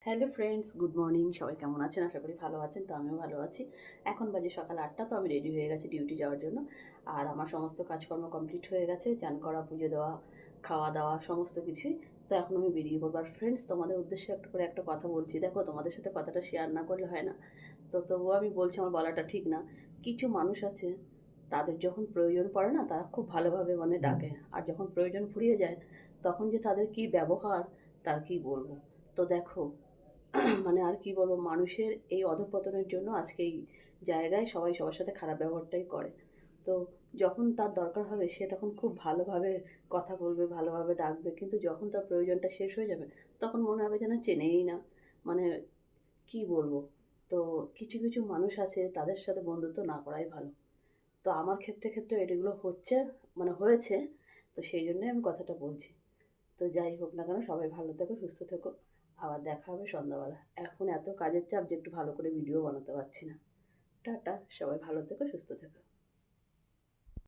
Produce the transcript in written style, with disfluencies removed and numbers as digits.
Hello friends, good morning. সবাই কেমন আছেন? আশা করি ভালো আছেন। তো আমিও ভালো আছি। এখন বাজে সকাল ৮টা। তো আমি রেডি হয়ে গেছি ডিউটি যাওয়ার জন্য। আর আমার সমস্ত কাজকর্ম কমপ্লিট হয়ে গেছে। চান করা, পুজো দেওয়া, খাওয়া দাওয়া সমস্ত কিছুই। তো এখন আমি বেরিয়ে পড়বো। আর ফ্রেন্ডস, তোমাদের উদ্দেশ্যে একটা করে একটা কথা বলছি। দেখো, তোমাদের সাথে কথাটা শেয়ার না করলে হয় না। তো তবুও আমি বলছি, আমার বলাটা ঠিক না। কিছু মানুষ আছে, তাদের যখন প্রয়োজন পড়ে না, তারা খুব ভালোভাবে ডাকে। আর যখন প্রয়োজন ফুরিয়ে যায়, তখন যে তাদের কী ব্যবহার, তার কী বলবো। তো দেখো, আর কি বলবো, মানুষের এই অধঃপতনের জন্য আজকে এই জায়গায় সবাই সবার সাথে খারাপ ব্যবহারটাই করে। তো যখন তার দরকার হবে, সে তখন খুব ভালোভাবে কথা বলবে, ভালোভাবে ডাকবে, কিন্তু যখন তার প্রয়োজনটা শেষ হয়ে যাবে, তখন মনে হবে যেন চেনেই না। মানে কি বলবো। তো কিছু কিছু মানুষ আছে, তাদের সাথে বন্ধুত্ব না করাই ভালো। তো আমার ক্ষেত্রে এগুলো হচ্ছে, হয়েছে। তো সেই জন্যই আমি কথাটা বলছি। তো যাই হোক না কেন, সবাই ভালো থেকো, সুস্থ থেকো। আবার দেখা হবে সন্ধ্যাবেলা। এখন এত কাজের চাপ যে একটু ভালো করে ভিডিও বানাতে পারছি না। টাটা, সবাই ভালো থেকো, সুস্থ থেকো।